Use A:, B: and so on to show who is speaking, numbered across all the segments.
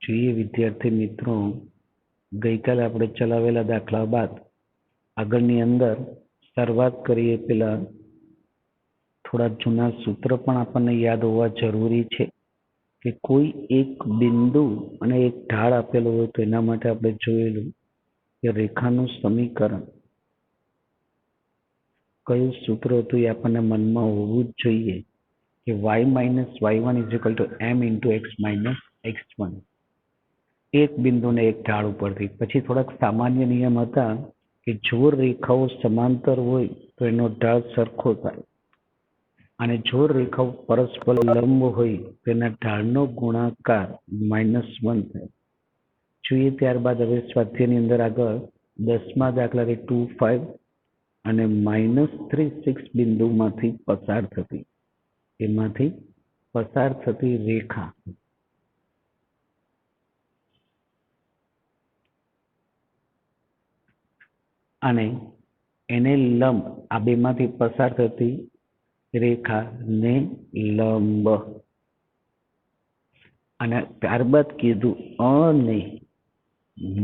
A: જોઈએ વિદ્યાર્થી મિત્રો, ગઈકાલે આપણે ચલાવેલા દાખલા બાદ આગળની અંદર શરૂઆત કરીએ પેલા થોડા જૂના સૂત્ર પણ આપણને યાદ હોવા જરૂરી છે કે કોઈ એક બિંદુ અને એક ઢાળ આપેલો હોય તો એના માટે આપણે જોયેલું કે રેખાનું સમીકરણ કયું સૂત્ર હતું એ આપણને મનમાં હોવું જ જોઈએ કે y minus y1 is equal two m into x minus x1. એક બિંદુને એક ઢાળ ઉપરથી. પછી થોડાક સામાન્ય નિયમ હતા કે જો રેખાઓ સમાંતર હોય તો એનો ઢાળ સરખો થાય અને જો રેખાઓ પરસ્પર લંબ હોય તો એના ઢાળનો ગુણાકાર -1 થાય. જોઈએ ત્યારબાદ હવે સ્વાધ્યાયની અંદર આગળ 10મા દાખલાથી 2, 5 અને -3, 6 બિંદુમાંથી પસાર થતી એમાંથી પસાર થતી રેખા અને એને લંબ, આ બેમાંથી પસાર થતી રેખાને લંબ, અને ત્યારબાદ કીધું અને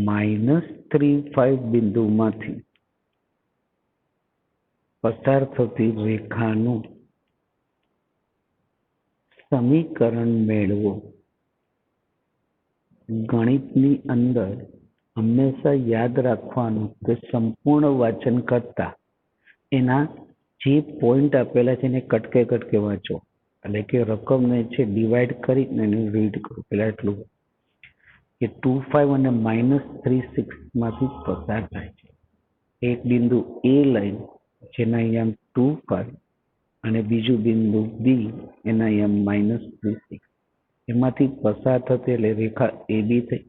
A: -3, 5 બિંદુમાંથી પસાર થતી રેખાનું સમીકરણ મેળવો. ગણિતની અંદર હંમેશા યાદ રાખવાનું કે સંપૂર્ણ વાંચન કરતા એના જે પોઈન્ટ આપેલા છે એને કટકે કટકે વાંચો, એટલે કે રકમને છે ડિવાઈડ કરીને એને રીડ કરો. પેલા એટલું કે 2, 5 અને -3, 6 માંથી પસાર થાય છે. એક બિંદુ એ લાઈન જેના અહીંયા 2, 5 અને બીજું બિંદુ બી એના અહીંયા -3, 6 એમાંથી પસાર થતી એટલે રેખા એ બી થઈ.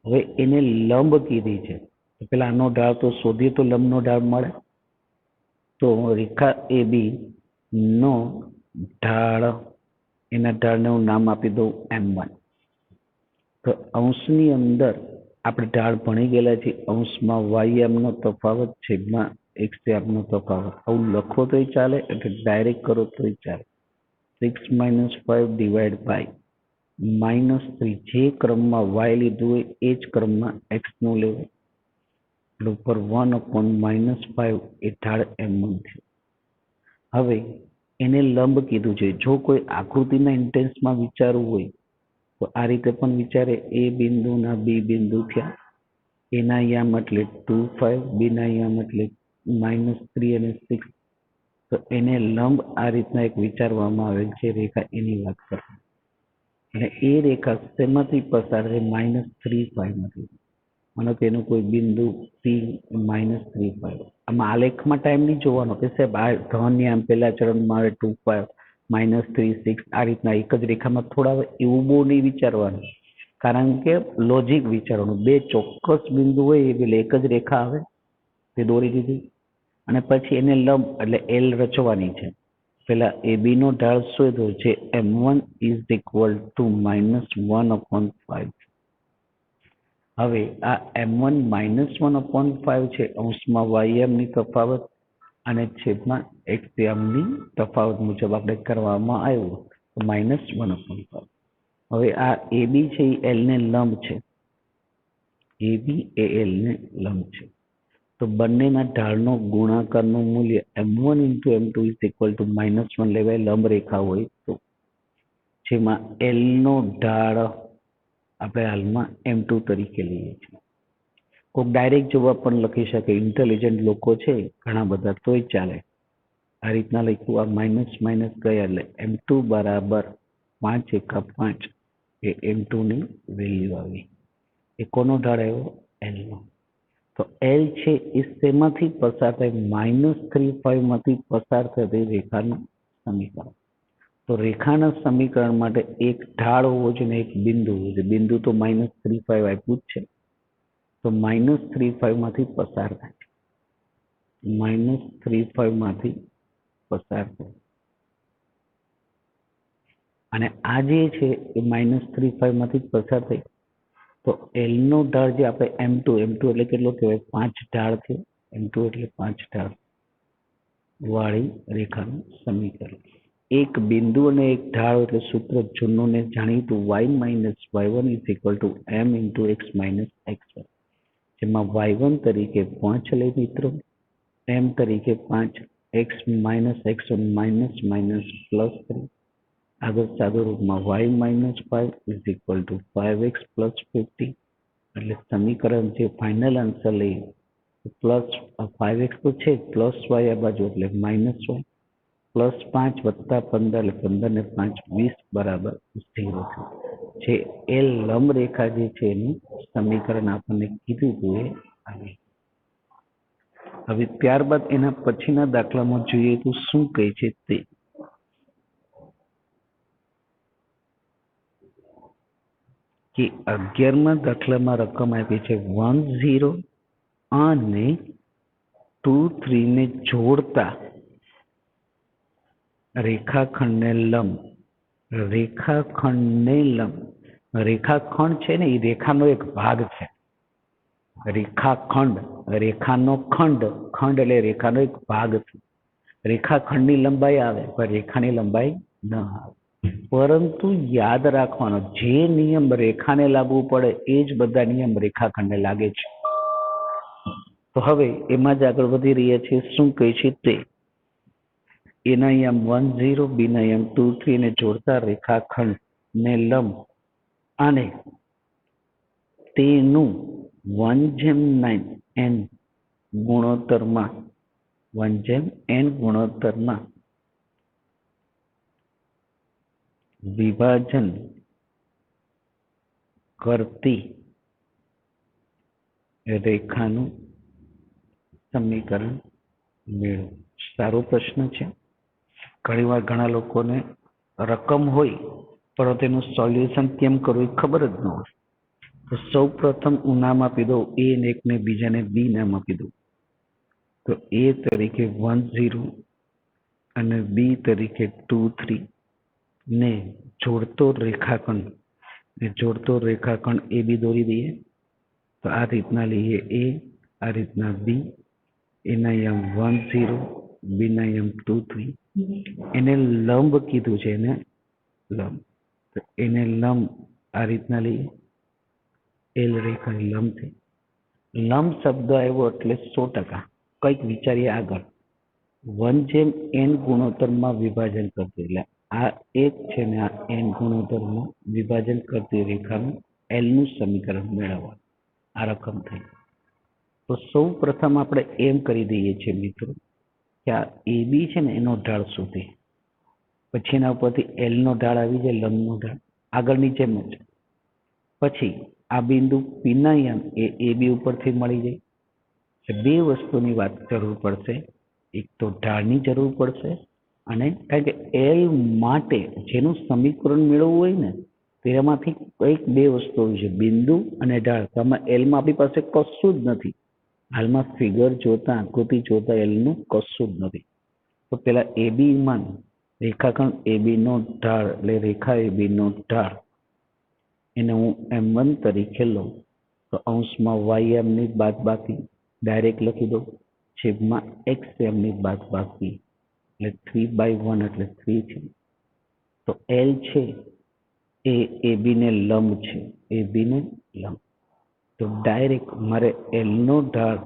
A: હવે એને લંબ કીધી છે તો પેલા આનો ઢાળ તો શોધીએ તો લંબનો ઢાળ મળે. તો રેખા એ બી નો ઢાળ, એના ઢાળને હું નામ આપી દઉં m1. તો અંશની અંદર આપણે ઢાળ ભણી ગયેલા છીએ. અંશમાં ym નો તફાવત, છેદમાં x નો તફાવત. આવું લખો તોય ચાલે, એટલે ડાયરેક્ટ કરો તોય ચાલે. 6 - 5 ડિવાઈડ બાય -3, જે ક્રમમાં y લીધું હોય એ જ ક્રમમાં x નું લેવું. એટલે ઉપર 1/-5 એ ઢાળ m1 થયું. હવે એને લંબ કીધું છે. જો કોઈ આકૃતિના ઇન્ટેન્સમાં વિચારવું હોય તો આ રીતે પણ વિચારે. એ બિંદુના બી બિંદુ થયા, એના યામ એટલે 2, 5, બીના યામ એટલે -3 અને 6. તો એને લંબ આ રીતના એક વિચારવામાં આવેલ છે. રેખા એની વાત કરે અને એ રેખા શેમાંથી પસાર થાય? -3, 5 માંથી. મને તેનું કોઈ બિંદુ સી -3, 5. આમાં આલેખમાં ટાઈમ નહીં જોવાનો કે સાહેબ આ ધન આમ પેલા ચરણમાં આવે 2, 5 -3, 6 આ રીતના એક જ રેખામાં થોડા આવે એવું બહુ નહીં વિચારવાનું. કારણ કે લોજિક વિચારવાનું. બે ચોક્કસ બિંદુ હોય એ એટલે એક જ રેખા આવે તે દોરી દીધી અને પછી એને લંબ એટલે એલ રચવાની છે. પેલા એ બી નો ઢાળ શોધો છે m1 ઇઝ ઇક્વલ ટુ -1/5. હવે આ m1 -1/5 છે. અંશમાં ym ની તફાવત અને છેદમાં xm ની તફાવત મુજબ આપણે કરવામાં આવ્યું તો -1/5. હવે આ એ બી છે એ એલ ને લંબ છે. એ બી એ એલ ને લંબ છે. તો બંનેના ઢાળનો ગુણાકારનું મૂલ્ય m1 × m2 is equal to -1 લેવાય લંબ રેખા હોય તો. જેમાં એલ નો ઢાળ આપણે હાલમાં m2 તરીકે લઈએ છીએ. કોઈક ડાયરેક્ટ જવાબ પણ લખી શકે. ઇન્ટેલિજન્ટ લોકો છે ઘણા બધા, તોય ચાલે. આ રીતના લખ્યું. આ માઇનસ માઇનસ ગયા એટલે m2 બરાબર 5 × 5 એ m2 ની વેલ્યુ આવી. એ કોનો ઢાળ આવ્યો? એલ નો. તો એલ છે એ શેમાંથી પસાર થાય? -3, 5 માંથી પસાર થતી રેખાનું સમીકરણ. તો રેખાના સમીકરણ માટે એક ઢાળ હોવો જોઈએ, એક બિંદુ હોવું જોઈએ. બિંદુ તો -3, 5 આપ્યું જ છે. તો -3, 5 માંથી પસાર થાય. -3, 5 માંથી પસાર થાય અને આ જે છે એ -3, 5 માંથી પસાર થઈ. તો એલ નો ઢાળ જે આપણે m2 એટલે કેટલો કહેવાય? 5 ઢાળ છે. m2 એટલે 5 ઢાળ વાળી રેખાનું સમીકરણ. એક બિંદુ અને એક ઢાળ એટલે સૂત્ર જૂનું ને જાણીતું y minus y1 is equal two m into X minus x1, જેમાં y1 તરીકે 5 લે મિત્રો, m તરીકે 5, x minus x1 minus minus plus 3, આગળ સાદું રૂપમાં y minus 5 is equal two 5x plus 50, એટલે સમીકરણ જે ફાઇનલ આન્સર લઈએ પ્લસ 5x તો છે પ્લસ y આ બાજુ એટલે માઇનસ y, પ્લસ 5 વત્તા 15 એટલે 15 ને 5 20 બરાબર 0 છે. જે એલ લંબ રેખા જે છે એનું સમીકરણ આપણને કીધું હતું એ આવે. હવે ત્યારબાદ એના પછીના દાખલામાં જોઈએ તો શું કહે છે તે. કે 11મા દાખલામાં રકમ આપી છે 10 અને 23 ને જોડતા રેખાખંડને લંબ, રેખાખંડ છે ને એ રેખાનો એક ભાગ છે. રેખાખંડ, રેખાનો ખંડ, ખંડ એટલે રેખાનો એક ભાગ છે. રેખાખંડની લંબાઈ આવે પણ રેખાની લંબાઈ ન આવે. પરંતુ યાદ રાખવાનો જે નિયમ રેખાને લાગુ પડે એ જ બધા નિયમ રેખાખંડને લાગે છે. તો હવે એમાં જ આગળ વધી રહ્યા છે. શું કહે છે તે. એના નિયમ 10, બીના નિયમ 23 ને જોડતા રેખાખંડ ને લંબ અને તેનું 1/9 ગુણોત્તરમાં વિભાજન કરતી રેખાનું સમીકરણ મેળવો. સારો પ્રશ્ન છે. ઘણીવાર ઘણા લોકોને રકમ હોય પણ તેનું સોલ્યુશન કેમ કરવું એ ખબર જ ન હોય. તો સૌ પ્રથમ હું નામ આપી દઉં એ ને એકને બીજાને બી નામ આપી દઉં. તો એ તરીકે 10 અને બી તરીકે 23 ને જોડતો રેખાખંડ એ બી દોરી દઈએ. તો આ રીતના લઈએ એ, આ રીતના બી, એના યમ 10, બીના યમ 23, એને લંબ કીધું છે, એને લંબ. તો એને લંબ આ રીતના લઈએ, એલ રેખા લંબ છે. લંબ શબ્દ આવ્યો એટલે 100% કંઈક વિચારીએ આગળ. 1/n ગુણોત્તરમાં વિભાજન કરતી, એટલે આ એક છે ને આ n ગુણોત્તરમાં વિભાજન કરતી રેખાનું એલ નું સમીકરણ મેળવવાનું. આ રકમ થઈ. તો સૌ પ્રથમ આપણે એમ કરી દઈએ છીએ મિત્રો કે આ એ બી છે ને એનો ઢાળ શોધીએ. પછી એના ઉપરથી એલ નો ઢાળ આવી જાય, લંબનો ઢાળ આગળની જેમ જ. પછી આ બિંદુ પીના યમ એ બી ઉપરથી મળી જાય. બે વસ્તુની વાત જરૂર પડશે. એક તો ઢાળની જરૂર પડશે અને કારણ કે એલ માટે જેનું સમીકરણ મેળવવું હોય ને તેમાંથી કંઈક બે વસ્તુ હોય છે, બિંદુ અને ઢાળ. આમાં એલમાં આપણી પાસે કશું જ નથી. હાલમાં ફિગર જોતા, આકૃતિ જોતા એલનું કશું જ નથી. તો પેલા એબી માં રેખાખંડ એબી નો ઢાળ એટલે રેખા એબી નો ઢાળ એને હું m1 તરીકે લઉં. તો અંશમાં ym ની બાદબાકી ડાયરેક્ટ લખી દઉં, છેદમાં xm ની બાદબાકી એટલે 3/1 એટલે 3 છે. તો એલ છે એ એબી ને લંબ છે, એબી ને લંબ. તો ડાયરેક્ટ મારે એલ નો ઢાળ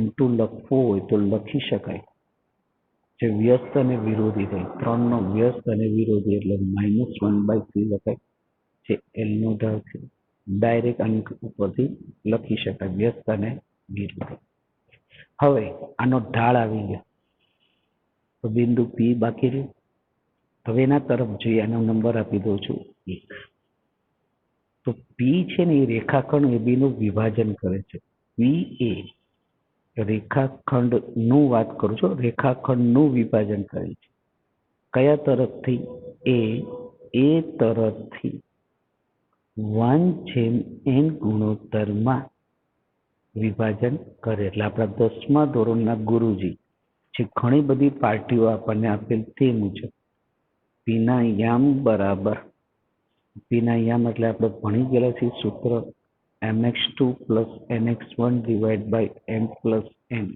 A: m2 લખવો હોય તો લખી શકાય. જે વ્યસ્ત અને વિરોધી થાય, 3 નો વ્યસ્ત અને વિરોધી એટલે -1/3 લખાય. જે એલ નો ઢાળ છે ડાયરેક્ટ આની ઉપરથી લખી શકાય, વ્યસ્ત અને વિરોધી. હવે આનો ઢાળ આવી ગયો તો બિંદુ પી બાકી રહ્યું. હવે એના તરફ જોઈએ, આનો નંબર આપી દઉં છું 1. તો પી છે ને એ રેખાખંડ એબી નું વિભાજન કરે છે. પી એ રેખાખંડ નું વાત કરું છું, રેખાખંડ નું વિભાજન કરે છે. કયા તરફથી? એ તરફથી 1/n ગુણોત્તરમાં વિભાજન કરે. એટલે આપણા 10મા ધોરણના ગુરુજી જે ઘણી બધી પાર્ટીઓ આપણને આપેલ તે મુજબ પીના યામ બરાબર, પીના યામ એટલે આપણે ભણી ગયેલા છીએ સૂત્ર mx2 plus nx1 divide by m plus n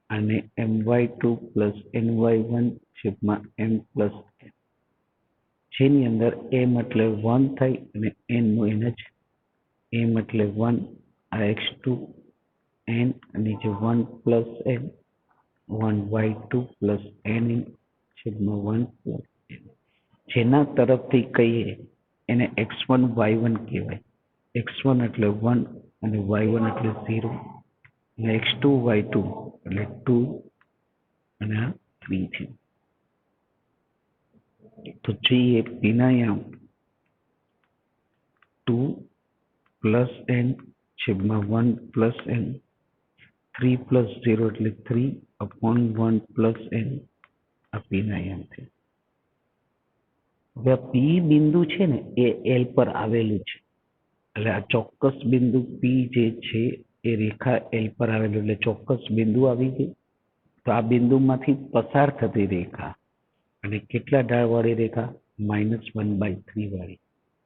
A: અને my2 પ્લસ ny1 છેદમાં m પ્લસ n. જેની અંદર એમ એટલે 1 થાય અને એન નું એન જ એમ એટલે 1 આ x2 n નીચે 1 plus n 1y2 plus n છેદમાં 1 પ્લસ n જેના તરફથી કહીએ એને x1 y1 કહેવાય. x1 એટલે 1 અને y1 એટલે 0 અને x2 y2 એટલે 2 અને આ 3 છે. તો જોઈએ પિનાયામ 2 પ્લસ n છેદમાં 1 પ્લસ n 3 પ્લસ 0 એટલે 3 અપોન 1 પ્લસ n આ પિનાયામ છે. હવે આ પી બિંદુ છે ને એ એલ પર આવેલું છે એટલે આ ચોક્કસ બિંદુ પી જે છે એ રેખા એલ પર આવેલું એટલે ચોક્કસ બિંદુ આવી ગયું. તો આ બિંદુમાંથી પસાર થતી રેખા અને કેટલા ઢાળ વાળી રેખા -1/3 વાળી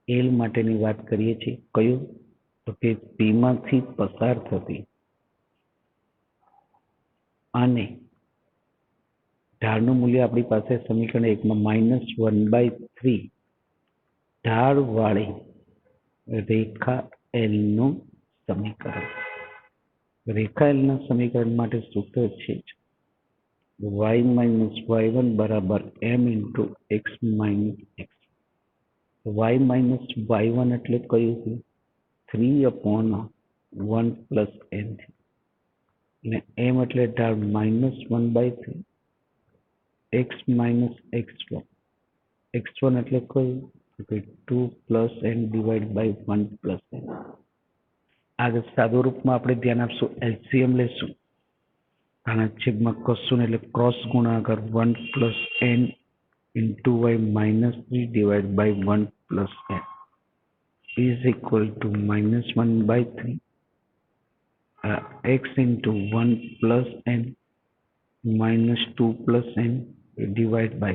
A: એલ માટેની વાત કરીએ છીએ. કયું? તો કે પી માંથી પસાર થતી અને ઢાળનું મૂલ્ય આપણી પાસે સમીકરણ 1 માં -1/3 ઢાળ વાળી રેખા એલ નું સમીકરણ. રેખા એલ ના સમીકરણ માટે સૂત્ર છે y - y1 બરાબર m into x minus x. y minus y1 એટલે કયું છે? 3/1 plus n છે અને m એટલે ઢાળ -1/3 x minus x1. x1 એટલે કયું? 2 plus n divided by 1 plus n. આ સાદું રૂપમાં આપણે ધ્યાન આપશું, એલસીએમ લેશું. આના છેદમાં કશું એટલે ક્રોસ ગુણાકાર 1 plus n into y minus 3 divided by 1 plus n is equal to -1/3 x into 1 plus n minus 2 plus n divided by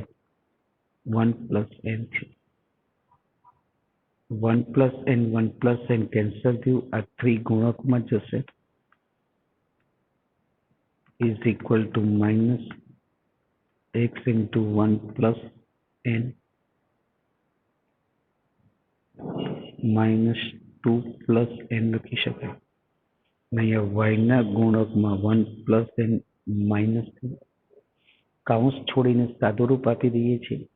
A: 1 plus n. 1 plus n cancel થયું, આ 3 ગુણકમાં જશે is equal to minus x into 1 plus n minus 2 plus n લખી શકાય. અહીંયા y ના ગુણકમાં 1 plus n minus 3 કાઉન્સ છોડીને સાદું રૂપ આપી દઈએ છીએ.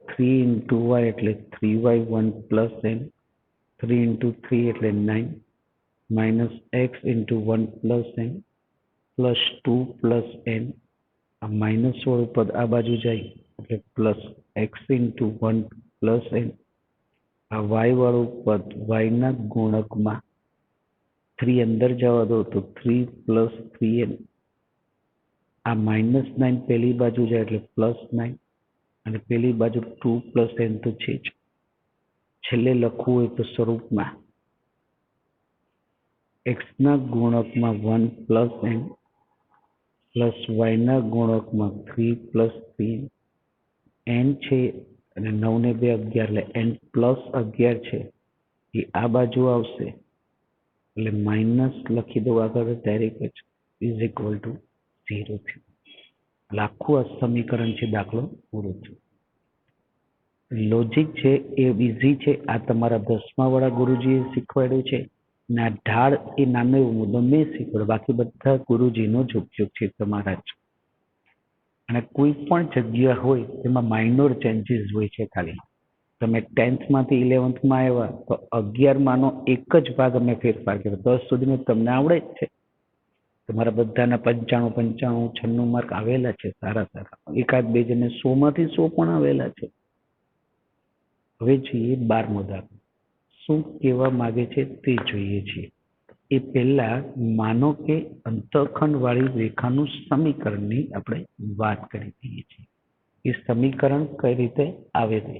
A: 3 into y એટલે 3y1 plus n 3 into 3 એટલે 9 minus x into 1 plus n plus 2 plus n આ માઇનસ વાળું પદ આ બાજુ જાય એટલે plus x into 1 plus n આ y વાળું પદ y ના ગુણકમાં 3 અંદર જવા દો તો 3 plus 3n આ -9 પેલી બાજુ જાય એટલે +9 અને પેલી બાજુ 2 plus n તો છે જ. છેલ્લે લખવું હોય તો સ્વરૂપમાં x ના ગુણકમાં 1 plus n પ્લસ y ના ગુણકમાં 3 plus 3 n છે અને 9 ને 2 11 એટલે n plus 11 છે એ આ બાજુ આવશે એટલે માઇનસ લખી દો આગળ ડાયરેક્ટ જ ઇઝ ઇક્વલ ટુ 0 થયું. આખું આ સમીકરણ છે, દાખલો પૂરો થયો. લોજિક છે એ ઇઝી છે. આ તમારા 10મા વાળા ગુરુજીએ શીખવાડ્યું છે ને આ ઢાળ એ નાનો એવો મુદ્દો મેં શીખવાડ્યો, બાકી બધા ગુરુજીનો જ ઉપયોગ છે તમારા જ. અને કોઈ પણ જગ્યા હોય તેમાં માઇનોર ચેન્જીસ હોય છે. ખાલી તમે 10th માંથી 11th માં આવ્યા તો 11માંનો એક જ ભાગ અમે ફેરફાર કર્યો. 10 સુધીનું તમને આવડે જ છે. તમારા બધાના 95 96 માર્ક આવેલા છે સારા સારા. એકાદ બે જણને 100 માંથી 100 પણ આવેલા છે. હવે જોઈએ 12મો દાખલો. શું કહેવા માંગે છે તે જોઈએ છીએ. એ પહેલા માનો કે અંતઃખંડ વાળી રેખાનું સમીકરણની આપણે વાત કરી દઈએ છીએ. એ સમીકરણ કઈ રીતે આવે છે?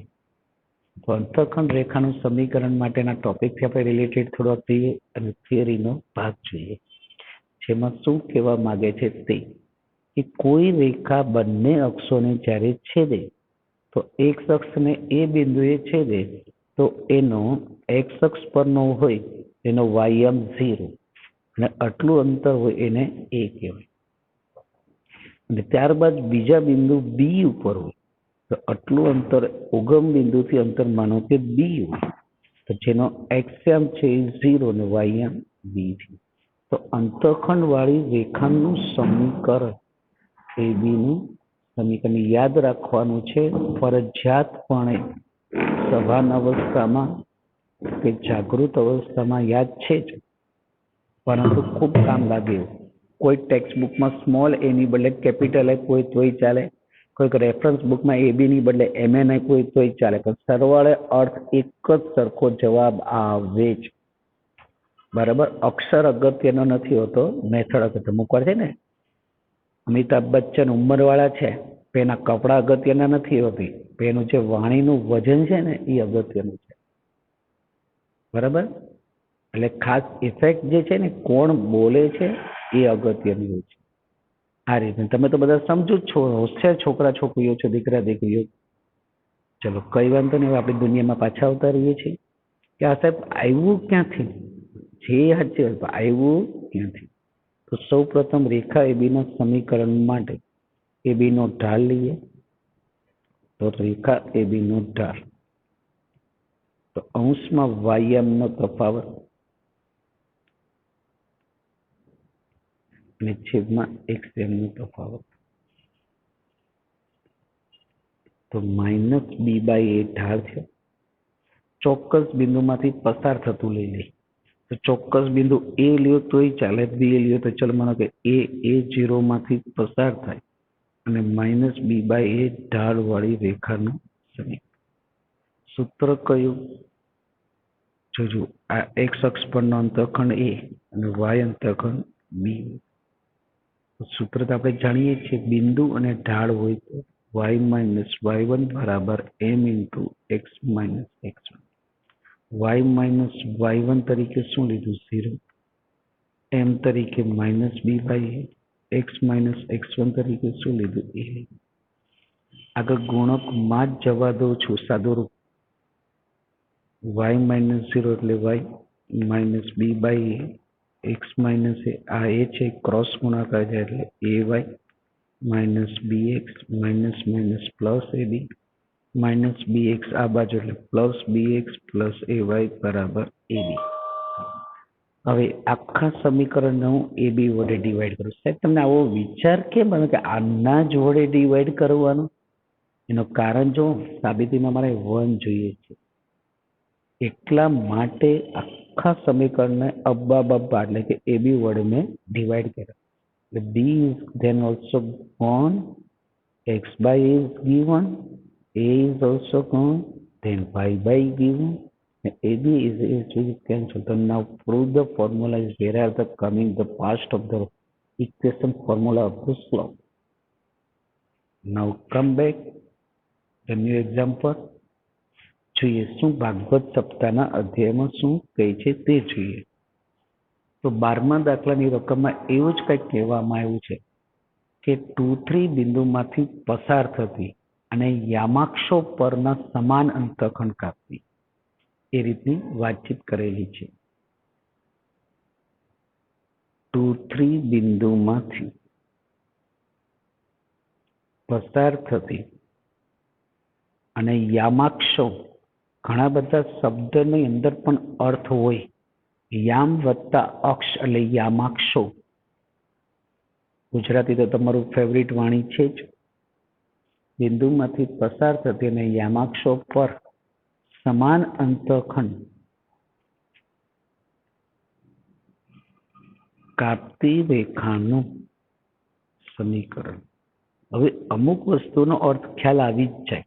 A: તો અંતઃખંડ રેખાનું સમીકરણ માટેના ટોપિકથી આપણે રિલેટેડ થોડોક થઈએ અને થિયરીનો ભાગ જોઈએ. જેમાં શું કહેવા માંગે છે તે કે કોઈ રેખા બંને અક્ષોને જ્યારે છેદે તો એક અક્ષને એ બિંદુએ છેદે તો એનો x અક્ષ પરનો હોય એનો y 0 અને આટલું અંતર હોય એને a કહેવાય. અને ત્યારબાદ બીજા બિંદુ b ઉપર હોય તો આટલું અંતર ઉગમ બિંદુથી અંતર માનો કે બી હોય તો જેનો એક્સએમ છે એ 0 ને વાયએમ બી છે. તો અંતખંડ વાળી રેખાનું સમીકરણ એ બી નું સમીકરણ યાદ રાખવાનું છે ફરજિયાતપણે સભાન અવસ્થામાં કે જાગૃત અવસ્થામાં યાદ છે જ, પરંતુ ખૂબ કામ લાગે એવું. કોઈ ટેક્સ્ટ બુકમાં સ્મોલ એ ની બદલે કેપિટલ આપ્યું હોય તોય ચાલે, કોઈક રેફરન્સ બુકમાં એ બી ની બદલે એમએન આપ્યું હોય તોય ચાલે, પણ સરવાળે અર્થ એક જ સરખો જવાબ આવે જ. બરાબર. અક્ષર અગત્યનો નથી હોતો, મેથડ અગત્ય. અમુક વાર છે ને અમિતાભ બચ્ચન ઉંમરવાળા છે તો એના કપડા અગત્યના નથી હોતી, એનું જે વાણીનું વજન છે ને એ અગત્યનું છે. બરાબર. એટલે ખાસ ઇફેક્ટ જે છે ને કોણ બોલે છે એ અગત્યની હોય છે. આ રીતે તમે તો બધા સમજો જ છો, હોશિયાર છોકરા છોકરીઓ છો, દીકરા દીકરીઓ. ચલો કઈ વાંધો નહીં, આપણી દુનિયામાં પાછા આવતા રહીએ છીએ કે આ સાહેબ આવ્યું ક્યાંથી, જે સાચી વાત આવ્યું ક્યાંથી. તો સૌ પ્રથમ રેખા એબી ના સમીકરણ માટે એબી નો ઢાળ લઈએ. તો રેખા એબી નો ઢાળ તો અંશમાં વાયએમ નો તફાવત અને છેદમાં એક્સએમ નો તફાવત. તો માઇનસ બી બાય એ ઢાળ છે. ચોક્કસ બિંદુમાંથી પસાર થતું લઈ લે તો ચોક્કસ બિંદુ એ લ્યો તોય ચાલે, બી લ્યો તો ચલો માનો કે એ 0 માંથી પસાર થાય અને માઇનસ બી બાય એ ઢાળ વાળી રેખાનું સમીકરણ. સૂત્ર કયું? જોજો, આ એક્સ અક્ષ પરનો અંતઃખંડ એ અને વાય અંતઃખંડ બી. સૂત્ર તો આપણે જાણીએ છીએ, બિંદુ અને ઢાળ હોય તો વાય માઇનસ વાય1 બરાબર એમ ઇન્ટુ એક્સ માઇનસ એક્સ1. વાય માઇનસ વાય1 તરીકે શું લીધું? 0. એમ તરીકે minus B by x minus એક્સ1 તરીકે શું લીધું? એ. આગળ ગુણકમાં જ જવા દઉં છું, સાદું રૂપ. વાય માઇનસ 0 એટલે y minus B by x minus આ એ છે, ક્રોસ ગુણાકાર છે એટલે a y minus b x minus minus plus a b minus b x આ બાજુ એટલે plus b x plus a y બરાબર એ બી. હવે આખા સમીકરણને હું એ બી વડે ડિવાઈડ કરું. સાહેબ તમને આવો વિચાર કેમ બને કે આના જ વડે ડિવાઈડ કરવાનું? એનું કારણ જો સાબિતીમાં મારે 1 જોઈએ છે, એટલા માટે આખા સમીકરણને અબ્બા બબ્બા એટલે કે એ બી વડે મેં ડિવાઈડ કર્યા. B is then also gone, x by is given, a is also gone, then y by given, and ab is cancelled. So now prove the formula is where are the coming the past of the equation formula of the slope. Now come back the new example. જોઈએ શું ભાગવત સપ્તાહના અધ્યાયમાં શું કહે છે તે જોઈએ. તો 12મા દાખલાની રકમમાં એવું જ કંઈક કહેવામાં આવ્યું છે કે 2-3 બિંદુમાંથી પસાર થતી અને યામાક્ષો પરના સમાન અંતઃખંડ કાપતી, એ રીતની વાતચીત કરેલી છે. 2-3 બિંદુમાંથી પસાર થતી અને યામાક્ષો, ઘણા બધા શબ્દની અંદર પણ અર્થ હોય. યામ વત્તા અક્ષ એટલે યામાક્ષો. ગુજરાતી તો તમારું ફેવરિટ વાણી છે જ. બિંદુમાંથી પસાર થતી અને યામાક્ષો પર સમાન અંતઃખંડ કાપતી રેખાનું સમીકરણ. હવે અમુક વસ્તુનો અર્થ ખ્યાલ આવી જ જાય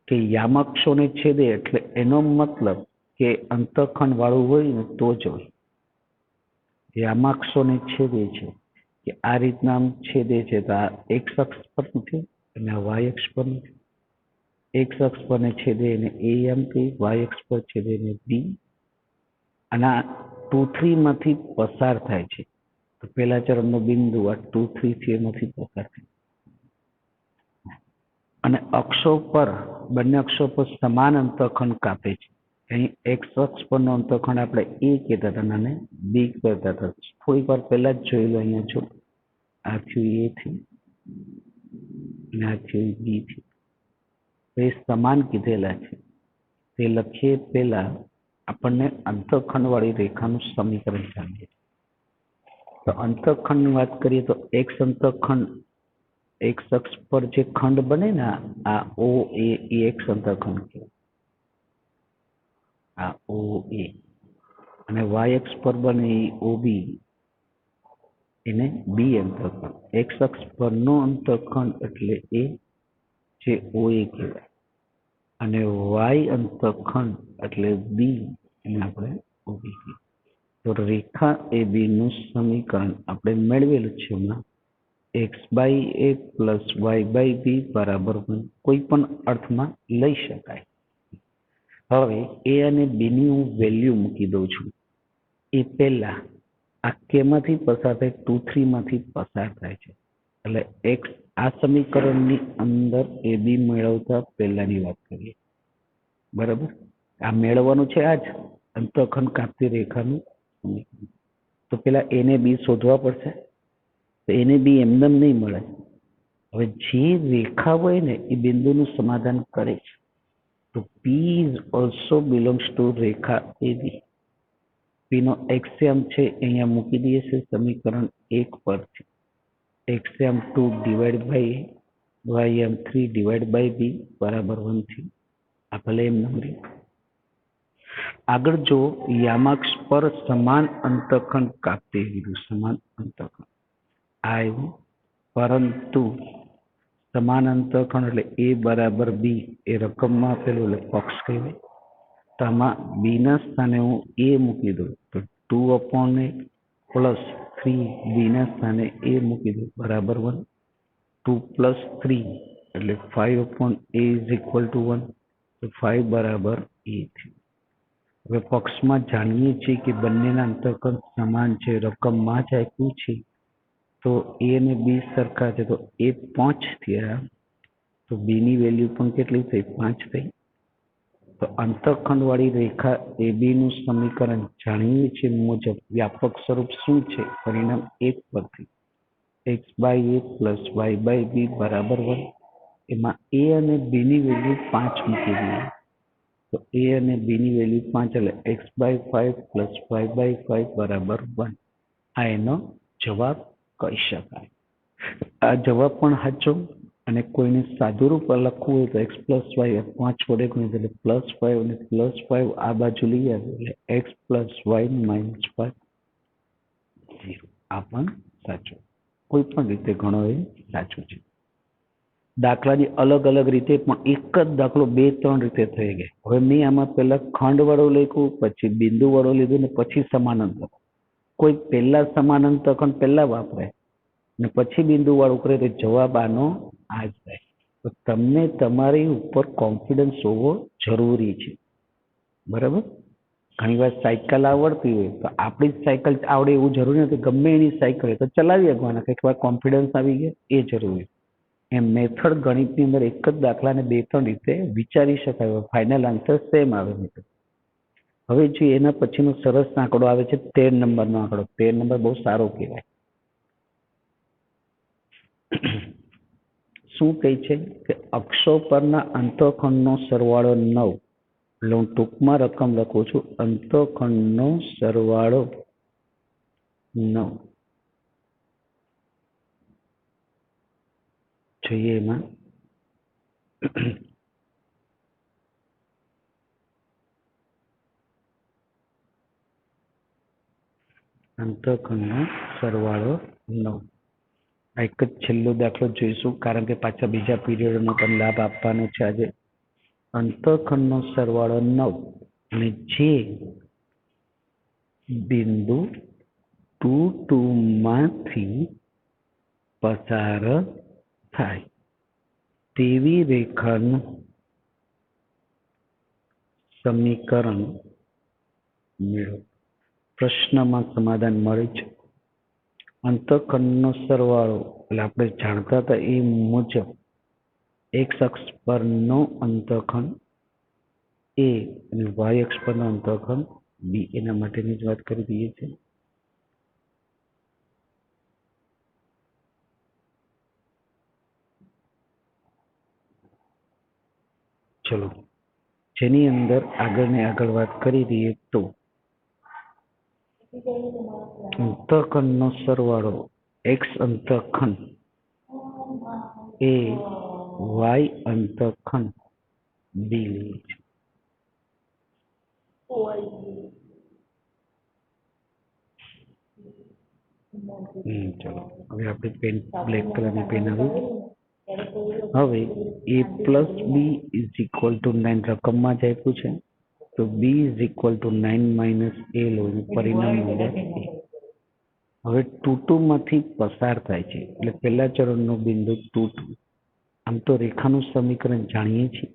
A: કે યામાક્ષોને છેદે એટલે એનો મતલબ કે અંતઃખંડ વાળું હોય ને તો જ હોય. યામાક્ષોને છેદે છે કે આ રીતના આમ છેદે છે તો આ એક્સ અક્ષ પર નથી અને આ વાય અક્ષ પર નથી. એક્સ અક્ષ પર ને છેદે એને એ એમ કહી, વાય અક્ષ પર છેદે એને બી. અને આ 2-3 માંથી પસાર થાય છે તો પહેલા ચરણનો બિંદુ આ 2-3 થી એમાંથી પસાર થાય અને અક્ષો પર, બંને અક્ષો પર સમાન અંતઃખંડ કાપે છે. અહીં એક્સ અક્ષ પરનો અંતઃખંડ આપણે એ કહેતા હતા અને બી કહેતા હતા. થોડીક વાર પહેલા જ જોઈ લો. અહીંયા જો આ થયું એ થી અને આ થયું બી થી. એ સમાન કીધેલા છે તે લખીએ પહેલા આપણને અંતઃખંડવાળી રેખાનું સમીકરણ જાણીએ. તો અંતઃખંડની વાત કરીએ તો એક્સ અંતઃખંડ એક્સ અક્ષ પર જે ખંડ બને ને આ ઓ એ એક્સ અંતઃખંડ કહેવાય. આ ઓ એ અને વાય અક્ષ પર બને એ ઓ બી એને બી અંતઃખંડ. એક્સ અક્ષ પરનો અંતઃખંડ એટલે એ જે ઓ એ કહેવાય અને વાય અંતઃખંડ એટલે બી એને આપણે ઓબી કહીએ. તો રેખા એ બી નું સમીકરણ આપણે મેળવેલું છે હમણાં X by A plus Y by બી બરાબર 1 કોઈ પણ અર્થમાં લઈ શકાય. હવે એ અને બી ની હું વેલ્યુ મૂકી દઉં છું. એ પહેલા આ કેમાંથી પસાર થાય 2 3 માંથી પસાર થાય છે એટલે એક્સ આ સમીકરણની અંદર એ બી મેળવતા પહેલાની વાત કરીએ. બરાબર, આ મેળવવાનું છે આ જ અંતઃખંડ કાપતી રેખાનું સમીકરણ. તો પેલા એને બી શોધવા પડશે. તો એને બી એમનેમ નહીં મળે. હવે જે રેખા હોય ને એ બિંદુનું સમાધાન કરે છે. તો P is also belongs to રેખા એ બી. પી નો એક્સિયમ છે અહીંયા મૂકી દઈએ છીએ સમીકરણ 1 પરથી. એક્સિયમ 2 ડિવાઈડ બાય વાયમ 3 ડિવાઈડ બાય બી બરાબર 1 થી આ ભલે એમ નંબરી. આગળ જો યામાક્ષ પર સમાન અંતઃખંડ કાપતી કીધું સમાન અંતઃખંડ આવ્યું, પરંતુ સમાન અંતઃખંડ એટલે એ બરાબર બી એ રકમમાં આપેલું એટલે પક્ષ કહેવાય. તો આમાં બી ના સ્થાને હું એ મૂકી દઉં તો 2/8 પ્લસ 3 બી ના સ્થાને એ મૂકી દઉં બરાબર 1. 2 પ્લસ 3 એટલે 5/a ઇઝ ઇક્વલ ટુ 1. તો 5 બરાબર એ થયું. હવે પક્ષમાં જાણીએ છીએ કે બંનેના અંતઃખંડ સમાન છે, રકમમાં જ આપ્યું છે. તો એ અને બી સરખા છે તો એ 5 થયા. તો બી ની વેલ્યુ પણ કેટલી થઈ 5 થઈ. તો અંતઃખંડ વાળી રેખા એ બી નું સમીકરણ જાણીએ છીએ મુજબ વ્યાપક સ્વરૂપ શું છે પરિણામ 1 પરથી x by A plus Y by બી બરાબર 1. એમાં એ અને બી ની વેલ્યુ 5 મૂકી દઈએ. તો એ અને બી ની વેલ્યુ 5 એટલે x by 5 plus Y by 5 બરાબર 1. આ એનો જવાબ કહી શકાય. આ જવાબ પણ સાચો. અને કોઈને સાદું રૂપ લખવું હોય તો એક્સ પ્લસ વાય 5 વડે ગુણીએ એટલે +5 અને +5 આ બાજુ લઈ આવે એટલે એક્સ પ્લસ વાય -5 0. આ પણ સાચું. કોઈ પણ રીતે ગણો એ સાચું છે. દાખલાની અલગ અલગ રીતે પણ એક જ દાખલો 2-3 રીતે થઈ ગયો. હવે મેં આમાં પહેલા ખંડ વાળો લખ્યું, પછી બિંદુ વાળો લીધું ને પછી સમાન અંતઃખંડ. કોઈ પહેલા સમાન અંતઃખંડ પહેલા વાપરે ને પછી બિંદુ વાળું કરે તો જવાબ આનો આ જ થાય. તો તમને તમારી ઉપર કોન્ફિડન્સ હોવો જરૂરી છે. બરાબર, ઘણી વાર સાયકલ આવડતી હોય તો આપણી જ સાયકલ આવડે એવું જરૂરી નથી. ગમે એની સાયકલ હોય તો ચલાવી શકવાના, કંઈક વાર કોન્ફિડન્સ આવી ગયો એ જરૂરી. એમ મેથડ ગણિતની અંદર એક જ દાખલાને 2-3 રીતે વિચારી શકાય, ફાઇનલ આન્સર સેમ આવે મિત્રો. હવે જો એના પછીનો સરસ આંકડો આવે છે 13 નંબરનો આંકડો. 13 નંબર બહુ સારો કહેવાય. શું કહે છે કે અક્ષો પરના અંતઃખંડનો સરવાળો 9. એટલે હું ટૂંકમાં રકમ લખું છું અંતઃખંડનો સરવાળો 9. જોઈએ એમાં અંતઃખંડનો સરવાળો 9. એક જ છેલ્લો દાખલો જોઈશું કારણ કે પાછા બીજા પીરિયડનો પણ લાભ આપવાનો છે આજે. અંતઃખંડનો સરવાળો 9 અને જે બિંદુ 2 2 માંથી પસાર થાય તેવી રેખાનું સમીકરણ મેળવો. પ્રશ્નમાં સમાધાન મળે છે. અંતઃખંડનો સરવાળો એટલે આપણે જાણતા હતા એ મુજબ એક્સ અક્ષ પરનો અંતઃખંડ એ અને વાય અક્ષ પરનો અંતઃખંડ બી. એના માટેની જ વાત કરી દઈએ છીએ. ચલો, જેની અંદર આગળ ને આગળ વાત કરી દઈએ તો અંતઃખંડનો સરવાળો એક્સ અંતઃખંડ એ વાય અંતઃખંડ બી લઈએ છે. ચલો, હવે આપણે પેન બ્લેક કલરની પેન આવી. હવે a plus b is equal to 9 રકમમાં જ આપ્યું છે, તો b is equal to 9 minus a લેવું, પરિણામ નંબર એ. હવે 2 માંથી પસાર થાય છે એટલે પહેલા ચરણનો બિંદુ 2. આમ તો રેખાનું સમીકરણ જાણીએ છીએ,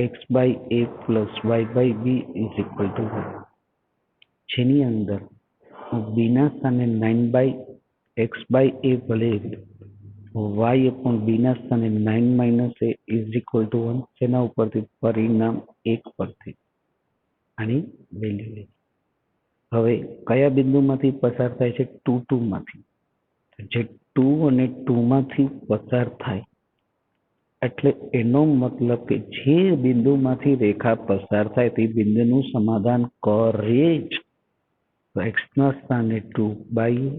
A: x by A plus Y by b is equal to 1, જેની અંદર હું બીના સ્થાને 9 બાય એક્સ બાય એ ભલે વાય અપોન બીના સ્થાને 9 minus a is equal to 1, જેના ઉપરથી પરિણામ 1 પરથી આની વેલ્યુ લે. હવે કયા બિંદુમાંથી પસાર થાય છે? 2 માંથી. જે 2 અને 2 માંથી પસાર થાય એટલે એનો મતલબ કે જે બિંદુમાંથી રેખા પસાર થાય તે બિંદુનું સમાધાન કરે જ. એક્સના સ્થાને 2 બાય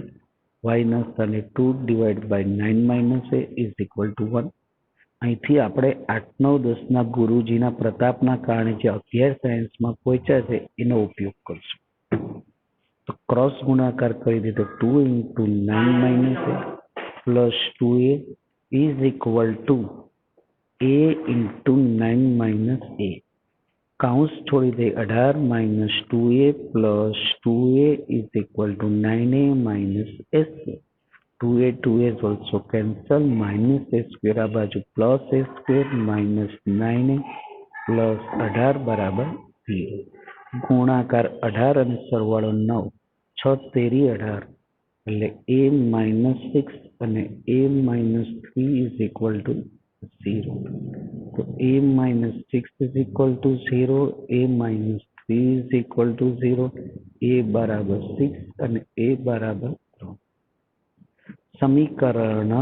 A: વાયના સ્થાને 2 divide by 9 minus a is equal to 1. અહીંથી આપણે 8, 9, 10ના ગુરુજીના પ્રતાપના કારણે જે 11 સાયન્સમાં પહોંચ્યા છે એનો ઉપયોગ કરશું. તો ક્રોસ ગુણાકાર કરી દીધો, 2 into 9 minus a plus 2a is equal to a into 9 minus a. કાઉન્સ છોડી દે, 18 minus 2a plus 2a is equal to 9a minus sa. 2a 2a is also cancel, minus a square આ બાજુ plus a square minus 9a plus 18 બરાબર 0. ગુણાકાર 18 અને સરવાળો 9, 6 તેરી 18 એટલે a minus 6 અને a minus 3 is equal to 0. તો a minus 6 is equal to 0, a minus 3 is equal to 0, a બરાબર 6 અને a બરાબર 3. સમીકરણ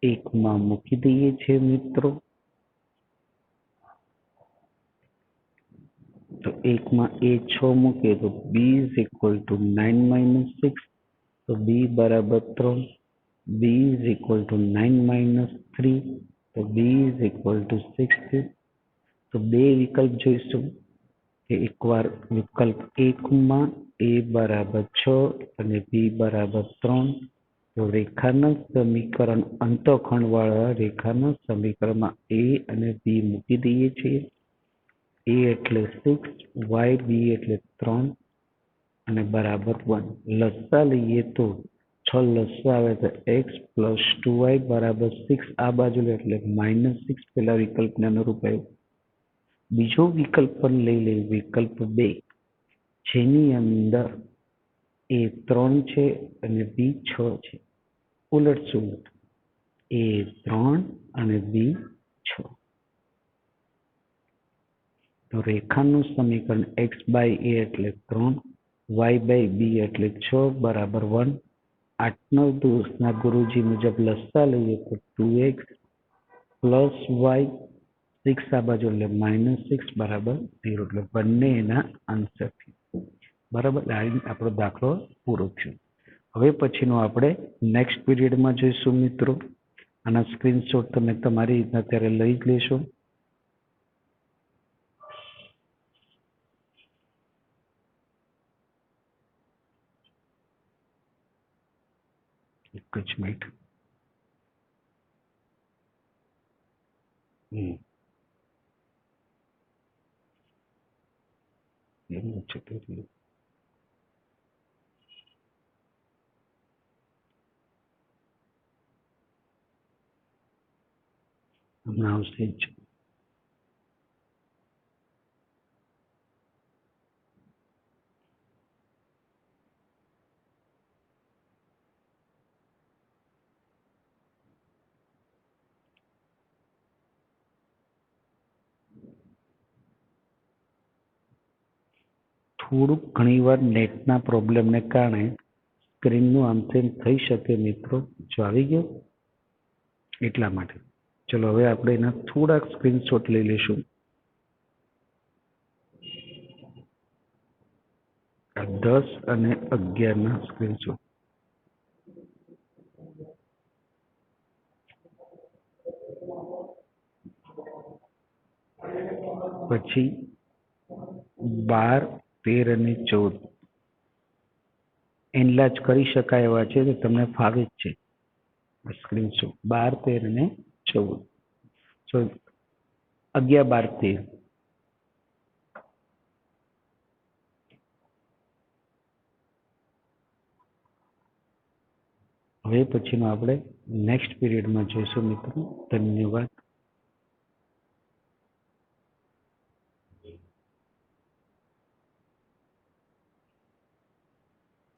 A: 1માં મૂકી દઈએ છીએ મિત્રો. તો 1માં a 6 મૂકીએ તો b is equal to 9 minus 6, તો b બરાબર 3, b is equal to 9 minus 3, તો b is equal to 6. તો બે વિકલ્પ જોઈશું કે એકવાર વિકલ્પ 1માં a બરાબર 6 અને b બરાબર 3. તો રેખાના સમીકરણ અંતઃખંડવાળા રેખાના સમીકરણમાં a અને b મૂકી દઈએ છીએ. a એટલે 6, y b એટલે 3 અને બરાબર 1. લસા લઈએ તો 6 લસા આવે તો x પ્લસ 2y બરાબર 6 આ બાજુ લે એટલે -6 પેલા વિકલ્પને અનુરૂપ આવ્યું. બીજો વિકલ્પ પણ લઈ લે, વિકલ્પ 2, જેની અંદર a 3 છે અને b 6 છે. ઉલટ સુલટ, a 3 અને b 6. તો રેખાનું સમીકરણ x બાય a એટલે 3, y બાય b એટલે 6 બરાબર 1. 8, 9, 10ના ગુરુજી મુજબ લસા લઈએ તો 2x પ્લસ y 6 આ બાજુ એટલે -6 બરાબર 0. એટલે બંને એના આન્સર થયું. બરાબર, આપણો દાખલો પૂરો થયો. હવે પછીનો આપણે નેક્સ્ટ પીરિયડમાં જોઈશું મિત્રો. આના સ્ક્રીનશોટ તમે તમારી રીતના ત્યારે લઈ જ લેશો. એક જ મિનિટ. એવું છે તો હમણાં આવશે જ. થોડુંક ઘણીવાર નેટના પ્રોબ્લેમને કારણે સ્ક્રીનનું આમ તેમ થઈ શકે મિત્રો. જો આવી ગયો એટલા માટે ચલો હવે આપણે એના થોડાક સ્ક્રીનશોટ લઈ લઈશું. 10 અને 11 ના સ્ક્રીનશોટ. પછી 12, 13 અને 14 એનલાર્જ કરી શકાય એવા છે, તો તમને ફાવે જ છે. સ્ક્રીનશોટ 12, 13 અને 14. સો 11, 12, 13. હવે પછીનું આપણે નેક્સ્ટ પીરિયડમાં જોઈશું મિત્રો. ધન્યવાદ.